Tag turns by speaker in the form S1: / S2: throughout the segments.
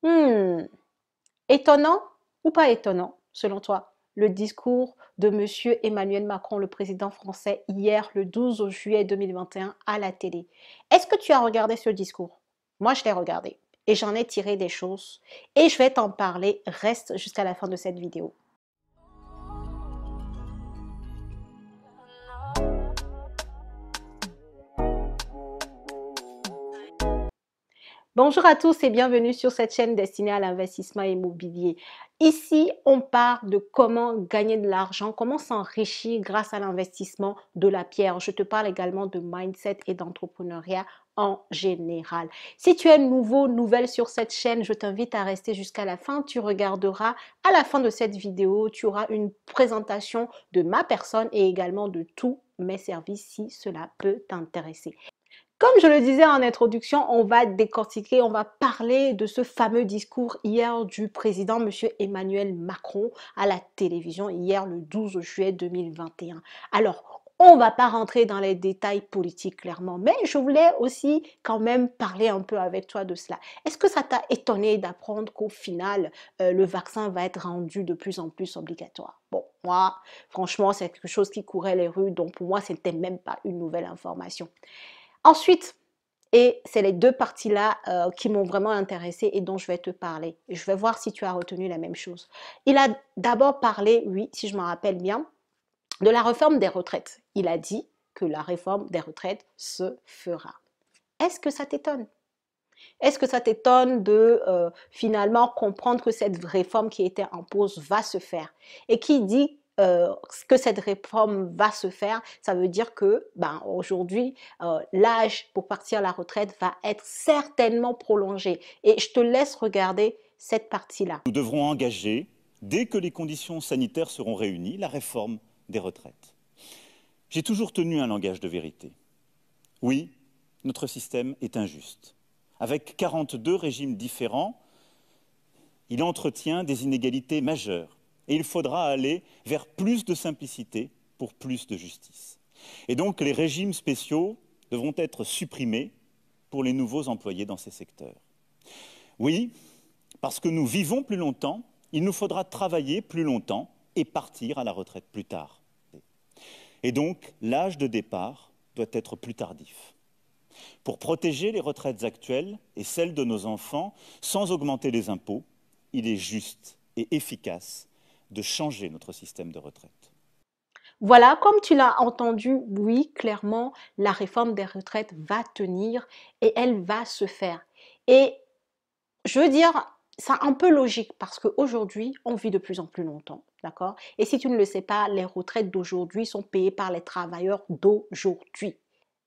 S1: Hmm, étonnant ou pas étonnant, selon toi, le discours de Monsieur Emmanuel Macron, le président français, hier, le 12 juillet 2021, à la télé. Est-ce que tu as regardé ce discours? Moi, je l'ai regardé et j'en ai tiré des choses et je vais t'en parler. Reste jusqu'à la fin de cette vidéo. Bonjour à tous et bienvenue sur cette chaîne destinée à l'investissement immobilier. Ici, on parle de comment gagner de l'argent, comment s'enrichir grâce à l'investissement de la pierre. Je te parle également de mindset et d'entrepreneuriat en général. Si tu es nouveau, nouvelle sur cette chaîne, je t'invite à rester jusqu'à la fin. Tu regarderas à la fin de cette vidéo, tu auras une présentation de ma personne et également de tous mes services si cela peut t'intéresser. Comme je le disais en introduction, on va décortiquer, on va parler de ce fameux discours hier du président Monsieur Emmanuel Macron à la télévision hier le 12 juillet 2021. Alors, on ne va pas rentrer dans les détails politiques clairement, mais je voulais aussi quand même parler un peu avec toi de cela. Est-ce que ça t'a étonné d'apprendre qu'au final, le vaccin va être rendu de plus en plus obligatoire? Bon, moi, franchement, c'est quelque chose qui courait les rues, donc pour moi, ce n'était même pas une nouvelle information. Ensuite, et c'est les deux parties-là qui m'ont vraiment intéressée et dont je vais te parler. Je vais voir si tu as retenu la même chose. Il a d'abord parlé, oui, si je me rappelle bien, de la réforme des retraites. Il a dit que la réforme des retraites se fera. Est-ce que ça t'étonne? Est-ce que ça t'étonne de finalement comprendre que cette réforme qui était en pause va se faire? Et qui dit que cette réforme va se faire, ça veut dire que aujourd'hui, l'âge pour partir à la retraite va être certainement prolongé. Et je te laisse regarder cette partie-là.
S2: Nous devrons engager, dès que les conditions sanitaires seront réunies, la réforme des retraites. J'ai toujours tenu un langage de vérité. Oui, notre système est injuste. Avec 42 régimes différents, il entretient des inégalités majeures. Et il faudra aller vers plus de simplicité pour plus de justice. Et donc les régimes spéciaux devront être supprimés pour les nouveaux employés dans ces secteurs. Oui, parce que nous vivons plus longtemps, il nous faudra travailler plus longtemps et partir à la retraite plus tard. Et donc, l'âge de départ doit être plus tardif. Pour protéger les retraites actuelles et celles de nos enfants, sans augmenter les impôts, il est juste et efficace de changer notre système de retraite.
S1: Voilà, comme tu l'as entendu, oui, clairement, la réforme des retraites va tenir et elle va se faire. Et je veux dire, c'est un peu logique parce qu'aujourd'hui, on vit de plus en plus longtemps, d'accord? Et si tu ne le sais pas, les retraites d'aujourd'hui sont payées par les travailleurs d'aujourd'hui.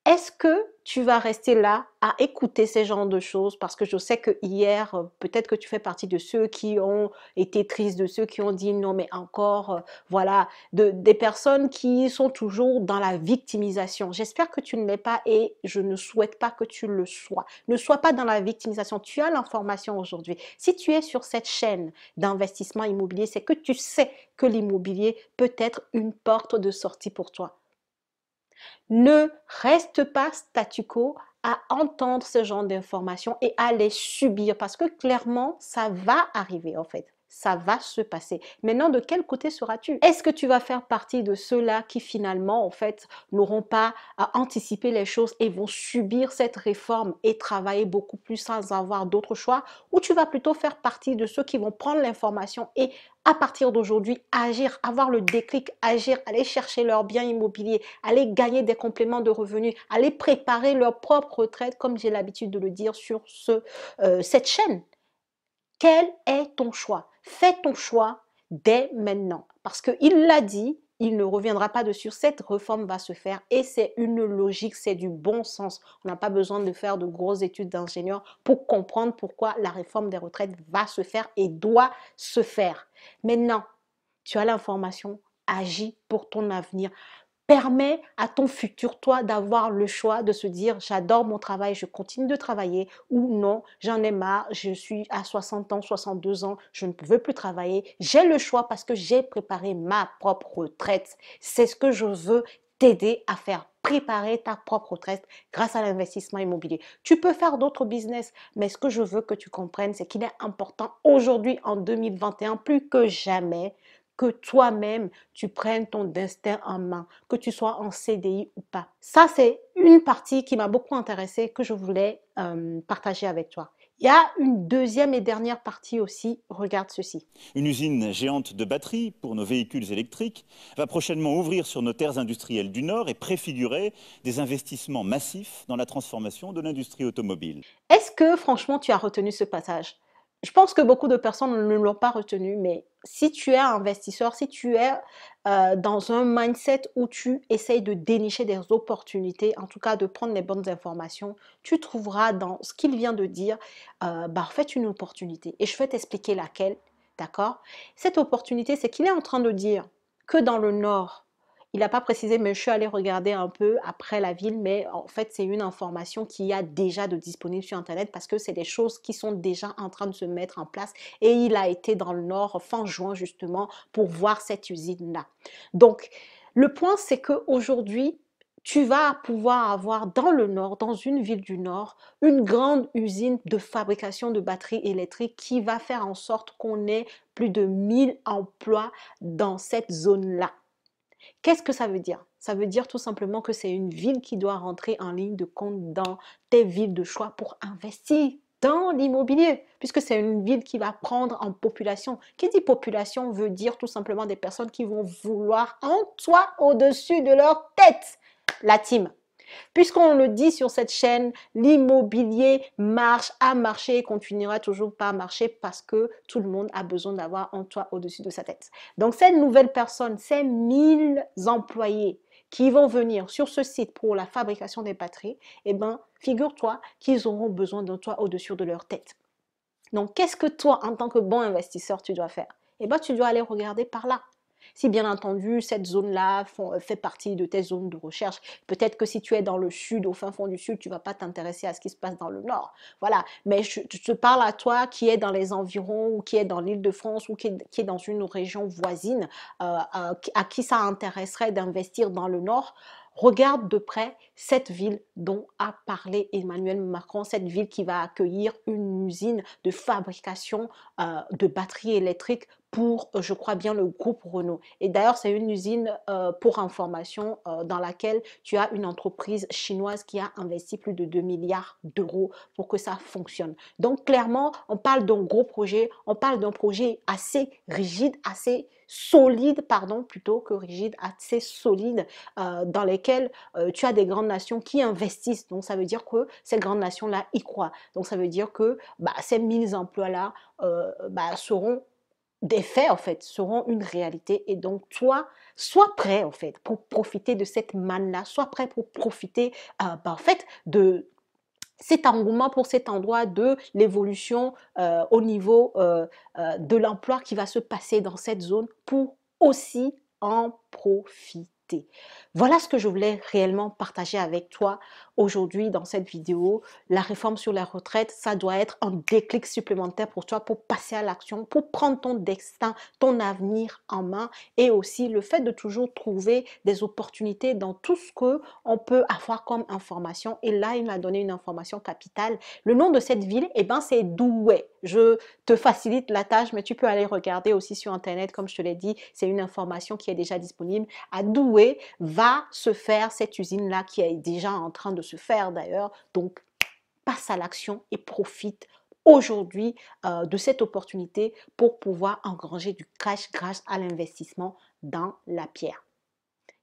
S1: Est-ce que tu vas rester là à écouter ces genres de choses? Parce que je sais que hier, peut-être que tu fais partie de ceux qui ont été tristes, de ceux qui ont dit non, mais encore, voilà, des personnes qui sont toujours dans la victimisation. J'espère que tu ne l'es pas et je ne souhaite pas que tu le sois. Ne sois pas dans la victimisation. Tu as l'information aujourd'hui. Si tu es sur cette chaîne d'investissement immobilier, c'est que tu sais que l'immobilier peut être une porte de sortie pour toi. Ne reste pas statu quo à entendre ce genre d'informations et à les subir parce que clairement, ça va arriver en fait. Ça va se passer. Maintenant, de quel côté seras-tu? Est-ce que tu vas faire partie de ceux-là qui finalement, en fait, n'auront pas à anticiper les choses et vont subir cette réforme et travailler beaucoup plus sans avoir d'autre choix? Ou tu vas plutôt faire partie de ceux qui vont prendre l'information et à partir d'aujourd'hui, agir, avoir le déclic, agir, aller chercher leurs biens immobiliers, aller gagner des compléments de revenus, aller préparer leur propre retraite, comme j'ai l'habitude de le dire sur cette chaîne. Quel est ton choix? Fais ton choix dès maintenant. Parce qu'il l'a dit, il ne reviendra pas dessus. Cette réforme va se faire et c'est une logique, c'est du bon sens. On n'a pas besoin de faire de grosses études d'ingénieur pour comprendre pourquoi la réforme des retraites va se faire et doit se faire. Maintenant, tu as l'information, agis pour ton avenir. Permets à ton futur toi d'avoir le choix de se dire j'adore mon travail, je continue de travailler ou non, j'en ai marre, je suis à 60 ans, 62 ans, je ne veux plus travailler. J'ai le choix parce que j'ai préparé ma propre retraite. C'est ce que je veux t'aider à faire. préparer ta propre retraite grâce à l'investissement immobilier. Tu peux faire d'autres business, mais ce que je veux que tu comprennes, c'est qu'il est important aujourd'hui, en 2021, plus que jamais, que toi-même, tu prennes ton destin en main, que tu sois en CDI ou pas. Ça, c'est une partie qui m'a beaucoup intéressée, que je voulais partager avec toi. Il y a une deuxième et dernière partie aussi, regarde ceci.
S2: Une usine géante de batteries pour nos véhicules électriques va prochainement ouvrir sur nos terres industrielles du Nord et préfigurer des investissements massifs dans la transformation de l'industrie automobile.
S1: Est-ce que franchement tu as retenu ce passage? Je pense que beaucoup de personnes ne l'ont pas retenu, mais si tu es un investisseur, si tu es dans un mindset où tu essayes de dénicher des opportunités, en tout cas de prendre les bonnes informations, tu trouveras dans ce qu'il vient de dire, en fait une opportunité. Et je vais t'expliquer laquelle, d'accord? Cette opportunité, c'est qu'il est en train de dire que dans le Nord, il n'a pas précisé, mais je suis allée regarder un peu après la ville, mais en fait, c'est une information qui y a déjà de disponible sur Internet parce que c'est des choses qui sont déjà en train de se mettre en place et il a été dans le Nord fin juin justement pour voir cette usine-là. Donc, le point, c'est qu'aujourd'hui, tu vas pouvoir avoir dans le Nord, dans une ville du Nord, une grande usine de fabrication de batteries électriques qui va faire en sorte qu'on ait plus de 1000 emplois dans cette zone-là. Qu'est-ce que ça veut dire? Ça veut dire tout simplement que c'est une ville qui doit rentrer en ligne de compte dans tes villes de choix pour investir dans l'immobilier, puisque c'est une ville qui va prendre en population. Qui dit population veut dire tout simplement des personnes qui vont vouloir un toit au-dessus de leur tête. La team. Puisqu'on le dit sur cette chaîne, l'immobilier marche, a marché et continuera toujours pas à marcher parce que tout le monde a besoin d'avoir un toit au-dessus de sa tête. Donc cette nouvelle personne, ces 1000 employés qui vont venir sur ce site pour la fabrication des batteries, eh ben, figure-toi qu'ils auront besoin d'un toit au-dessus de leur tête. Donc qu'est-ce que toi, en tant que bon investisseur, tu dois faire? Eh ben, tu dois aller regarder par là. Si bien entendu, cette zone-là fait partie de tes zones de recherche, peut-être que si tu es dans le sud, au fin fond du sud, tu ne vas pas t'intéresser à ce qui se passe dans le nord. Voilà, mais je te parle à toi qui est dans les environs ou qui est dans l'Île-de-France ou qui est dans une région voisine, à qui ça intéresserait d'investir dans le nord. Regarde de près cette ville dont a parlé Emmanuel Macron, cette ville qui va accueillir une usine de fabrication de batteries électriques pour, je crois bien, le groupe Renault. Et d'ailleurs, c'est une usine, pour information, dans laquelle tu as une entreprise chinoise qui a investi plus de 2 milliards d'euros pour que ça fonctionne. Donc, clairement, on parle d'un gros projet, on parle d'un projet assez rigide, assez solide, pardon, plutôt que rigide, assez solide, dans lesquels tu as des grandes nations qui investissent. Donc, ça veut dire que ces grandes nations-là y croient. Donc, ça veut dire que ces 1000 emplois-là seront des faits, en fait, seront une réalité. Et donc, toi, sois prêt, en fait, pour profiter de cette manne-là. Sois prêt pour profiter, en fait, de cet engouement pour cet endroit, de l'évolution au niveau de l'emploi qui va se passer dans cette zone pour aussi en profiter. Voilà ce que je voulais réellement partager avec toi aujourd'hui dans cette vidéo. La réforme sur la retraite, ça doit être un déclic supplémentaire pour toi pour passer à l'action, pour prendre ton destin, ton avenir en main et aussi le fait de toujours trouver des opportunités dans tout ce que on peut avoir comme information. Et là, il m'a donné une information capitale. Le nom de cette ville, eh ben, c'est Douai. Je te facilite la tâche, mais tu peux aller regarder aussi sur Internet, comme je te l'ai dit, c'est une information qui est déjà disponible. À Douai va se faire cette usine-là qui est déjà en train de se faire d'ailleurs. Donc, passe à l'action et profite aujourd'hui de cette opportunité pour pouvoir engranger du cash grâce à l'investissement dans la pierre.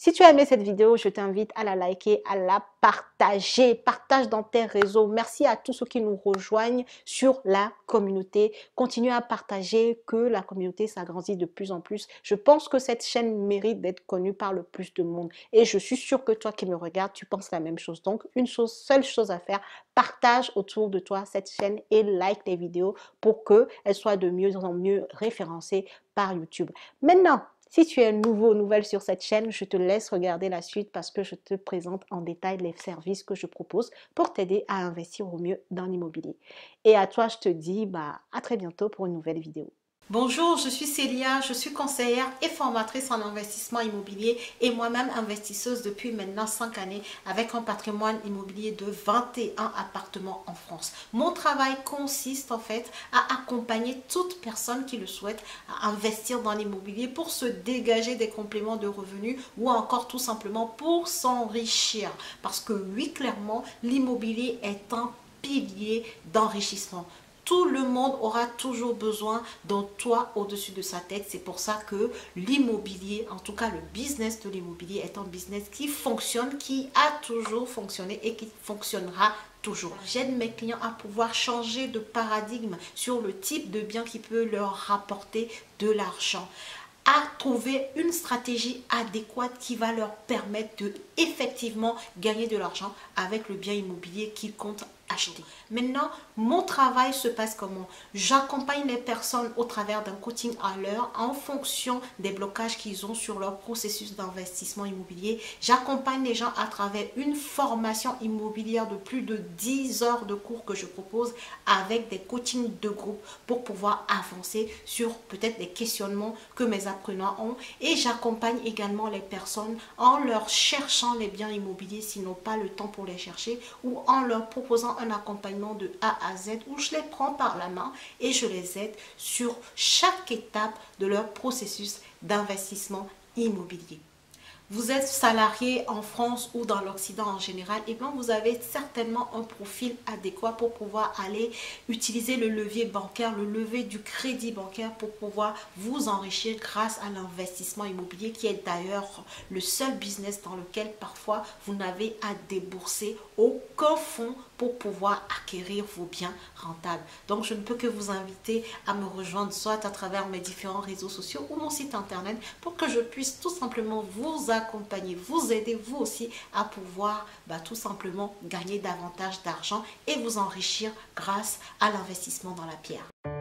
S1: Si tu as aimé cette vidéo, je t'invite à la liker, à la partager. Partage dans tes réseaux. Merci à tous ceux qui nous rejoignent sur la communauté. Continue à partager, que la communauté s'agrandisse de plus en plus. Je pense que cette chaîne mérite d'être connue par le plus de monde. Et je suis sûre que toi qui me regardes, tu penses la même chose. Donc, seule chose à faire, partage autour de toi cette chaîne et like les vidéos pour qu'elles soient de mieux en mieux référencées par YouTube. Maintenant, si tu es nouvelle sur cette chaîne, je te laisse regarder la suite parce que je te présente en détail les services que je propose pour t'aider à investir au mieux dans l'immobilier. Et à toi, je te dis à très bientôt pour une nouvelle vidéo. Bonjour, je suis Célia, je suis conseillère et formatrice en investissement immobilier et moi-même investisseuse depuis maintenant 5 années avec un patrimoine immobilier de 21 appartements en France. Mon travail consiste en fait à accompagner toute personne qui le souhaite à investir dans l'immobilier pour se dégager des compléments de revenus ou encore tout simplement pour s'enrichir. Parce que oui, clairement, l'immobilier est un pilier d'enrichissement. Tout le monde aura toujours besoin d'un toit au-dessus de sa tête. C'est pour ça que l'immobilier, en tout cas le business de l'immobilier, est un business qui fonctionne, qui a toujours fonctionné et qui fonctionnera toujours. J'aide mes clients à pouvoir changer de paradigme sur le type de bien qui peut leur rapporter de l'argent, à trouver une stratégie adéquate qui va leur permettre de effectivement gagner de l'argent avec le bien immobilier qu'ils comptent acheter. Maintenant, mon travail se passe comment? J'accompagne les personnes au travers d'un coaching à l'heure en fonction des blocages qu'ils ont sur leur processus d'investissement immobilier. J'accompagne les gens à travers une formation immobilière de plus de 10 heures de cours que je propose avec des coachings de groupe pour pouvoir avancer sur peut-être des questionnements que mes apprenants ont. Et j'accompagne également les personnes en leur cherchant les biens immobiliers s'ils n'ont pas le temps pour les chercher ou en leur proposant un accompagnement de A à Z où je les prends par la main et je les aide sur chaque étape de leur processus d'investissement immobilier. Vous êtes salarié en France ou dans l'Occident en général, et bien vous avez certainement un profil adéquat pour pouvoir aller utiliser le levier bancaire, le levier du crédit bancaire pour pouvoir vous enrichir grâce à l'investissement immobilier qui est d'ailleurs le seul business dans lequel parfois vous n'avez à débourser aucun fonds pour pouvoir acquérir vos biens rentables. Donc je ne peux que vous inviter à me rejoindre soit à travers mes différents réseaux sociaux ou mon site internet pour que je puisse tout simplement vous accompagner, vous aider vous aussi à pouvoir tout simplement gagner davantage d'argent et vous enrichir grâce à l'investissement dans la pierre.